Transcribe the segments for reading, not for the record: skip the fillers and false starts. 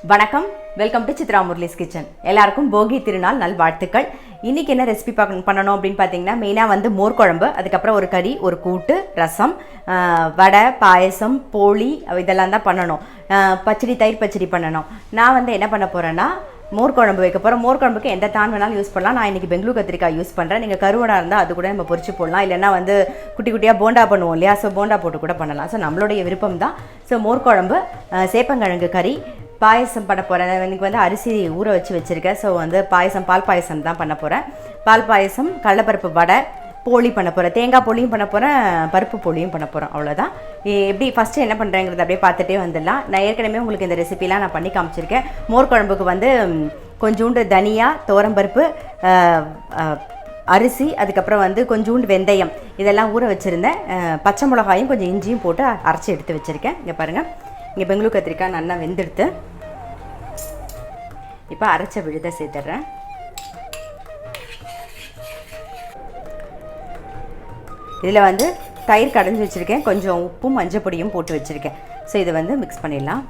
வணக்கம், welcome to Chitra Murali's kitchen. எல்லாருக்கும் போகி திருநாள் நல்வாழ்த்துக்கள். இன்றைக்கி என்ன ரெசிபி பண்ணணும் அப்படின்னு பார்த்தீங்கன்னா, மெயினாக வந்து மோர் குழம்பு, அதுக்கப்புறம் ஒரு கறி, ஒரு கூட்டு, ரசம், வடை, பாயசம், போலி இதெல்லாம் தான் பண்ணணும். பச்சடி, தயிர் பச்சடி பண்ணணும். நான் வந்து என்ன பண்ண போகிறேன்னா, மோர் குழம்பு வைக்க போகிறோம். மோர் குழம்புக்கு எந்த தான் வேணாலும் யூஸ் பண்ணலாம். நான் இன்றைக்கி பெங்களூர் கத்திரிக்காய் யூஸ் பண்ணுறேன். நீங்கள் கருவடா இருந்தால் அது கூட நம்ம பொரிச்சு போடலாம். இல்லைன்னா வந்து குட்டி குட்டியாக போண்டா பண்ணுவோம் இல்லையா, ஸோ போண்டா போட்டு கூட பண்ணலாம். ஸோ நம்மளுடைய விருப்பம் தான். ஸோ மோர் குழம்பு, சேப்பங்கிழங்கு கறி, பாயசம் பண்ண போகிறேன். இன்றைக்கி வந்து அரிசி ஊற வச்சுருக்கேன். ஸோ வந்து பாயசம், பால் பாயசம் தான் பண்ண போகிறேன். பால் பாயசம், கடலைப்பருப்பு வடை, போலி பண்ண போகிறேன். தேங்காய் போலியும் பண்ண போகிறேன், பருப்பு போலியும் பண்ண போகிறோம். அவ்வளோதான். எப்படி ஃபஸ்ட்டு என்ன பண்ணுறேங்கிறது அப்படியே பார்த்துட்டே வந்துடலாம். நான் ஏற்கனவே உங்களுக்கு இந்த ரெசிபிலாம் நான் பண்ணி காமிச்சிருக்கேன். மோர் குழம்புக்கு வந்து கொஞ்சோண்டு தனியா, துவரம்பருப்பு, அரிசி, அதுக்கப்புறம் வந்து கொஞ்சோண்டு வெந்தயம் இதெல்லாம் ஊற வச்சுருந்தேன். பச்சை மிளகாயும் கொஞ்சம் இஞ்சியும் போட்டு அரைச்சி எடுத்து வச்சுருக்கேன். இங்கே பாருங்கள், இங்கே பெங்களூர் கத்திரிக்காய் நல்லா வெந்தெடுத்து இப்போ அரைச்ச விழுதை சேர்த்துட்றேன். இதில் வந்து தயிர் கடைஞ்சி வச்சுருக்கேன், கொஞ்சம் உப்பும் மஞ்சள் பொடியும் போட்டு வச்சுருக்கேன். ஸோ இதை வந்து மிக்ஸ் பண்ணிடலாம்.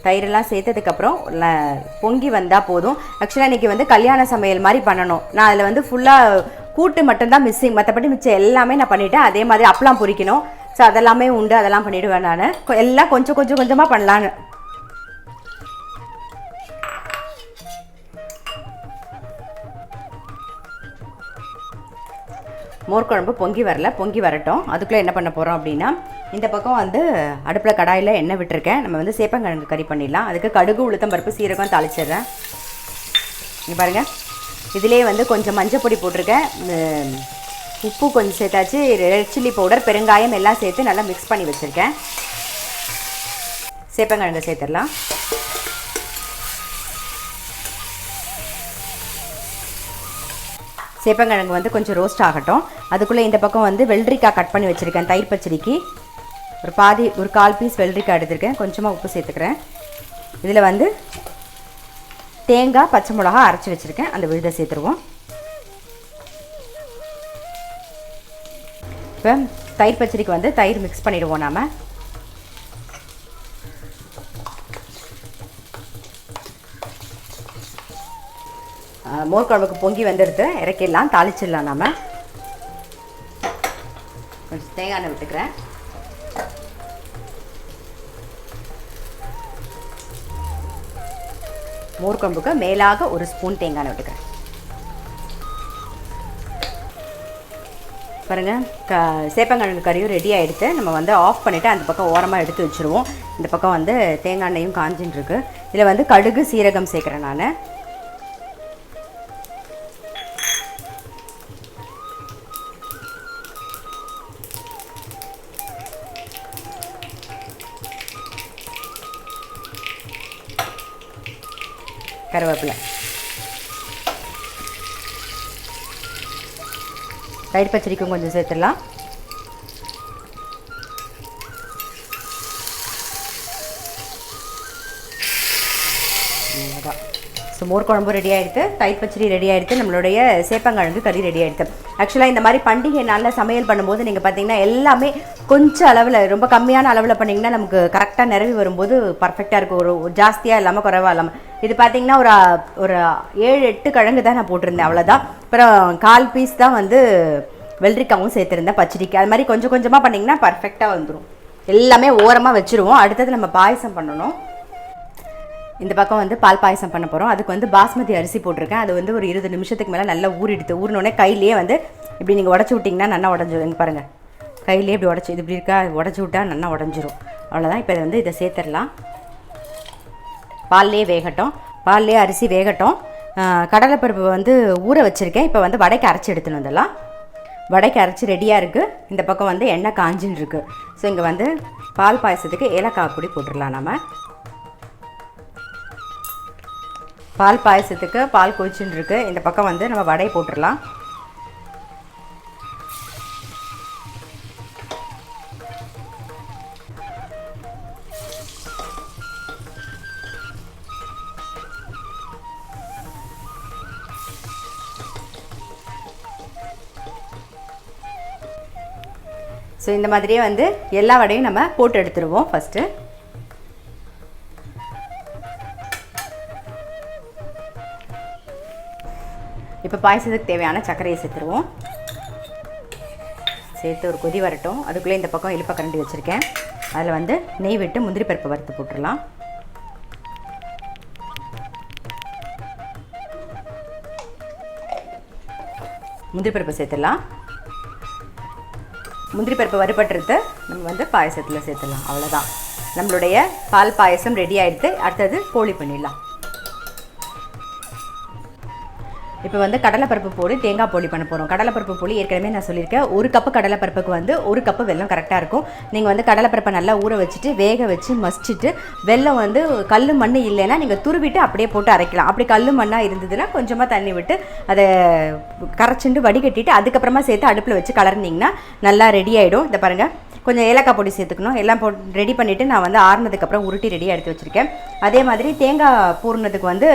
தயிரெல்லாம் சேர்த்ததுக்கப்புறம் பொங்கி வந்தால் போதும். ஆக்சுவலாக இன்றைக்கி வந்து கல்யாண சமையல் மாதிரி பண்ணணும். நான் அதில் வந்து ஃபுல்லாக கூட்டு மட்டும்தான் மிஸ்ஸிங், மற்றபடி மிச்சம் எல்லாமே நான் பண்ணிவிட்டேன். அதே மாதிரி அப்பளம் பொரிக்கணும். ஸோ அதெல்லாமே உண்டு, அதெல்லாம் பண்ணிவிடுவேன் நான். எல்லாம் கொஞ்சம் கொஞ்சமாக பண்ணலான்னு. மோர் குழம்பு பொங்கி வரல, பொங்கி வரட்டும். அதுக்குள்ளே என்ன பண்ண போகிறோம் அப்படின்னா, இந்த பக்கம் வந்து அடுப்பில் கடாயில் எண்ணெய் விட்டுருக்கேன். நம்ம வந்து சேப்பங்கிழங்கு கறி பண்ணிடலாம். அதுக்கு கடுகு, உளுத்தம் பருப்பு, சீரகம் தாளிச்சிடுறேன். இங்கே பாருங்கள், இதிலே வந்து கொஞ்சம் மஞ்சள் பொடி போட்டிருக்கேன், உப்பு கொஞ்சம் சேர்த்தாச்சு, ரெட் சில்லி பவுடர், பெருங்காயம் எல்லாம் சேர்த்து நல்லா மிக்ஸ் பண்ணி வச்சுருக்கேன். சேப்பங்கிழங்கு சேர்த்துடலாம். சேப்பங்கிழங்கு வந்து கொஞ்சம் ரோஸ்ட் ஆகட்டும். அதுக்குள்ளே இந்த பக்கம் வந்து வெள்ளரிக்காய் கட் பண்ணி வச்சுருக்கேன். தயிர் பச்சடிக்கு ஒரு 1/4 பீஸ் வெள்ளரிக்காய் எடுத்துருக்கேன். கொஞ்சமாக உப்பு சேர்த்துக்கிறேன். இதில் வந்து தேங்காய், பச்சை மிளகா அரைச்சி வச்சுருக்கேன். அந்த விழுதை சேர்த்துருவோம். இப்போ தயிர் பச்சடிக்கு வந்து தயிர் மிக்ஸ் பண்ணிடுவோம் நாம். மோர் குழம்புக்கு பொங்கி வந்துடுது, இறக்கிடலாம், தாளிச்சிடலாம். நாம் கொஞ்சம் தேங்காய் எண்ணெய் விட்டுக்கிறேன். மோர் குழம்புக்கு மேலாக 1 ஸ்பூன் தேங்காய் எண்ணெய் விட்டுக்கிறேன். பாருங்கள், சேப்பங்கிழங்கு கறியும் ரெடி ஆகிடுத்து. நம்ம வந்து ஆஃப் பண்ணிவிட்டு அந்த பக்கம் ஓரமாக எடுத்து வச்சுருவோம். இந்த பக்கம் வந்து தேங்காய் எண்ணெயும் காஞ்சின்னு இருக்கு. இதில் வந்து கடுகு, சீரகம் சேர்க்குறேன் நான். கருவேப்பிலை, தயிர் பச்சடிக்கும் கொஞ்சம் சேர்த்துடலாம். ஸோ மோர் குழம்பு ரெடி ஆகிடுது, தயிர் பச்சடி ரெடி ஆகிடுது, நம்மளுடைய சேப்பங்கிழங்கு கறி ரெடி ஆகிடுது. ஆக்சுவலாக இந்த மாதிரி பண்டிகை நாளில் சமையல் பண்ணும்போது நீங்கள் பார்த்தீங்கன்னா எல்லாமே கொஞ்சம் அளவில், ரொம்ப கம்மியான அளவில் பண்ணிங்கன்னா நமக்கு கரெக்டாக நிறவி வரும்போது பர்ஃபெக்டாக இருக்கும். ஒரு ஜாஸ்தியாக இல்லாமல் குறைவாக இல்லாமல். இது பார்த்தீங்கன்னா ஒரு 7-8 கிழங்கு தான் நான் போட்டிருந்தேன், அவ்வளோதான். அப்புறம் 1/4 பீஸ் தான் வந்து வெள்ளரிக்காவும் சேர்த்துருந்தேன் பச்சடிக்கு. அது மாதிரி கொஞ்சம் கொஞ்சமாக பண்ணிங்கன்னா பர்ஃபெக்டாக வந்துடும். எல்லாமே ஓரமாக வச்சுருவோம். அடுத்தது நம்ம பாயசம் பண்ணணும். இந்த பக்கம் வந்து பால் பாயசம் பண்ண போகிறோம். அதுக்கு வந்து பாஸ்மதி அரிசி போட்டிருக்கேன். அது வந்து ஒரு 20 நிமிஷத்துக்கு மேலே நல்லா ஊறினோடனே கையிலேயே வந்து இப்படி நீங்கள் உடச்சி விட்டிங்கன்னா நல்லா உடஞ்சிடும். இங்கே பாருங்கள், கையிலே இப்படி உடச்சி, இது இப்படி இருக்கா, உடச்சி விட்டால் நல்லா உடஞ்சிரும். அவ்வளோதான். இப்போ வந்து இதை சேர்த்துடலாம். பால்லே வேகட்டும், பால்லே அரிசி வேகட்டும். கடலைப்பருப்பு வந்து ஊற வச்சுருக்கேன். இப்போ வந்து வடைக்கு அரைச்சி எடுத்துன்னு வந்துடலாம். வடைக்கு அரைச்சி ரெடியாக இருக்குது. இந்த பக்கம் வந்து எண்ணெய் காஞ்சின்னு இருக்குது. ஸோ இங்கே வந்து பால் பாயசத்துக்கு ஏலக்காய் பொடி போட்டுடலாம். நம்ம பால் பாயசத்துக்கு பால் கொதிச்சுன்னு இருக்குது. இந்த பக்கம் வந்து நம்ம வடை போட்டுடலாம். ஸோ இந்த மாதிரியே வந்து எல்லா வடையும் நம்ம போட்டு எடுத்துருவோம் ஃபஸ்ட்டு. இப்போ பாயசத்துக்கு தேவையான சர்க்கரையை சேர்த்துருவோம். சேர்த்து ஒரு கொதி வரட்டும். அதுக்குள்ளே இந்த பக்கம் இழுப்ப கரண்டி வச்சுருக்கேன். அதில் வந்து நெய் விட்டு முந்திரி பருப்பு வறுத்து போட்டுடலாம். முந்திரி பருப்பு சேர்த்துடலாம். முந்திரி பருப்பு வறுபட்டுறது நம்ம வந்து பாயசத்தில் சேர்த்துடலாம். அவ்வளோதான், நம்மளுடைய பால் பாயசம் ரெடி ஆகிடுது. அடுத்தது போலி பண்ணிடலாம். இப்போ வந்து கடலைப்பருப்பு போட்டு தேங்காய் போலி பண்ண போகிறோம். கடலைப்பருப்பு போலி ஏற்கனவே நான் சொல்லியிருக்கேன். 1 கப்பு கடலைப்பருப்புக்கு வந்து 1 கப்பு வெல்லம் கரெக்டாக இருக்கும். நீங்கள் வந்து கடலைப்பருப்பை நல்லா ஊற வச்சுட்டு வேக வச்சு மசிச்சுட்டு வெல்லம் வந்து கல் மண் இல்லைன்னா நீங்கள் துருவிட்டு அப்படியே போட்டு அரைக்கலாம். அப்படி கல் மண்ணாக இருந்ததுன்னா கொஞ்சமாக தண்ணி விட்டு அதை கரைச்சிட்டு வடிகட்டிட்டு அதுக்கப்புறமா சேர்த்து அடுப்பில் வச்சு கலர்னிங்கன்னா நல்லா ரெடி ஆகிடும். இதை பாருங்கள், கொஞ்சம் ஏலக்காய் பொடி சேர்த்துக்கணும். எல்லாம் போட்டு ரெடி பண்ணிவிட்டு நான் வந்து ஆறுனதுக்கப்புறம் உருட்டி ரெடியாக எடுத்து வச்சுருக்கேன். அதே மாதிரி தேங்காய் பூர்ணத்துக்கு வந்து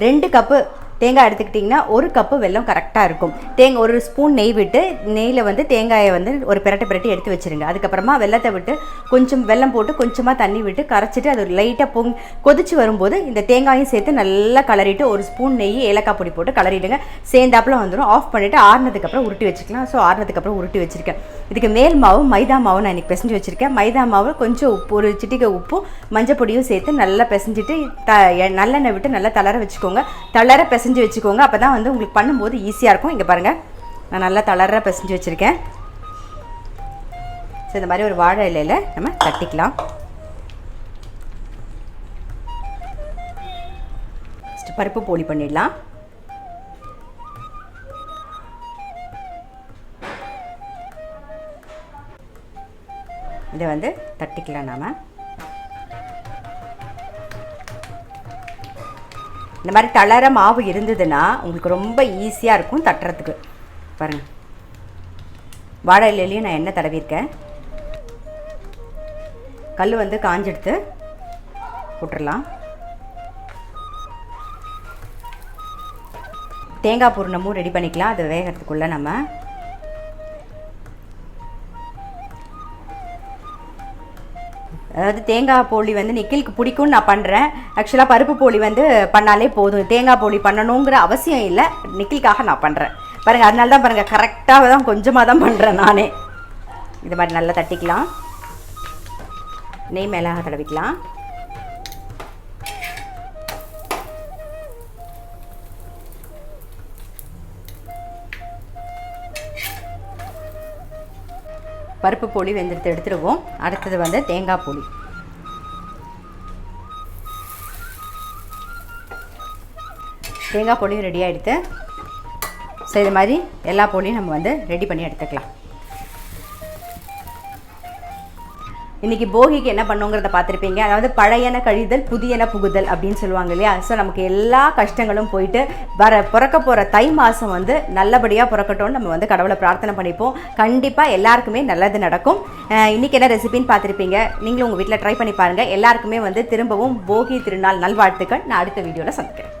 2 கப்பு தேங்காய் எடுத்துக்கிட்டிங்கன்னா 1 கப்பு வெல்லம் கரெக்டாக இருக்கும். தேங்காய் 1 ஸ்பூன் நெய் விட்டு நெய்யில் வந்து தேங்காயை வந்து ஒரு பிரட்டி எடுத்து வச்சுருங்க. அதுக்கப்புறமா வெல்லத்தை விட்டு கொஞ்சம் வெல்லம் போட்டு கொஞ்சமாக தண்ணி விட்டு கரைச்சிட்டு அது லைட்டாக கொதிச்சு வரும்போது இந்த தேங்காயும் சேர்த்து நல்லா கலரிட்டு 1 ஸ்பூன் நெய் ஏலக்காய் பொடி போட்டு கலரிடுங்க. சேர்ந்தாப்பில் வந்துடும். ஆஃப் பண்ணிவிட்டு ஆறுனதுக்கப்புறம் உருட்டி வச்சுக்கலாம். ஸோ ஆறுனதுக்கப்புறம் உருட்டி வச்சுருக்கேன். இதுக்கு மேல் மாவு மைதா மாவு நான் இன்றைக்கி பிசைஞ்சு வச்சுருக்கேன். மைதா மாவு கொஞ்சம் உப்பு, ஒரு சிட்டிகை உப்பும் மஞ்சள் பொடியும் சேர்த்து நல்லா பிசைஞ்சிட்டு நல்லெண்ணெய் விட்டு நல்லா தளர வச்சுக்கோங்க. தளர பிசைஞ்சு வச்சுக்கோங்க. அப்போ தான் வந்து உங்களுக்கு பண்ணும்போது ஈஸியாக இருக்கும். இங்கே பாருங்கள், நான் நல்லா தளர பிசைஞ்சு வச்சுருக்கேன். ஸோ இந்த மாதிரி ஒரு வாழை இலையில் நம்ம தட்டிக்கலாம். ஃபஸ்ட்டு பருப்பு போலி பண்ணிடலாம். இதை வந்து தட்டிக்கலாம். நாம் இந்த மாதிரி தளர மாவு இருந்ததுன்னா உங்களுக்கு ரொம்ப ஈஸியாக இருக்கும் தட்டுறதுக்கு. பாருங்கள், வாழை இலையிலையும் நான் எண்ணெய் தடவிருக்கேன். கல் வந்து காஞ்செடுத்து போட்டுடலாம். தேங்காய் பூர்ணமும் ரெடி பண்ணிக்கலாம். அது வேகிறதுக்குள்ளே நம்ம அதாவது தேங்காய் போலி வந்து நிக்கிலுக்கு பிடிக்கும்னு நான் பண்ணுறேன். ஆக்சுவலாக பருப்பு போலி வந்து பண்ணாலே போதும், தேங்காய் போலி பண்ணணுங்கிற அவசியம் இல்லை. நிக்கிலுக்காக நான் பண்ணுறேன் பாருங்கள். அதனால தான் பாருங்கள், கரெக்டாக தான் கொஞ்சமாக தான் பண்ணுறேன் நானே. இது மாதிரி நல்லா தட்டிக்கலாம். நெய் மேலாக தடவிக்கலாம். பருப்பு போலி வெந்திரத்தை எடுத்துடுவோம். அடுத்தது வந்து தேங்காய் போலி. தேங்காய் போலியும் ரெடி ஆகிடுது. ஸோ இது மாதிரி எல்லா போலியும் நம்ம வந்து ரெடி பண்ணி எடுத்துக்கலாம். இன்றைக்கி போகிக்கு என்ன பண்ணுங்கிறத பார்த்துருப்பீங்க. அதாவது பழையன கழிதல் புதியன புகுதல் அப்படின்னு சொல்லுவாங்க இல்லையா. ஸோ நமக்கு எல்லா கஷ்டங்களும் போயிட்டு பிறக்க போகிற தை மாதம் வந்து நல்லபடியாக பிறக்கட்டும்னு நம்ம வந்து கடவுளை பிரார்த்தனை பண்ணிப்போம். கண்டிப்பாக எல்லாருக்குமே நல்லது நடக்கும். இன்றைக்கி என்ன ரெசிபின்னு பார்த்துருப்பீங்க. நீங்களும் உங்கள் வீட்டில் ட்ரை பண்ணி பாருங்கள். எல்லாருக்குமே வந்து திரும்பவும் போகி திருநாள் நல்வாழ்த்துக்கள். நான் அடுத்த வீடியோவில் சந்திக்கிறேன்.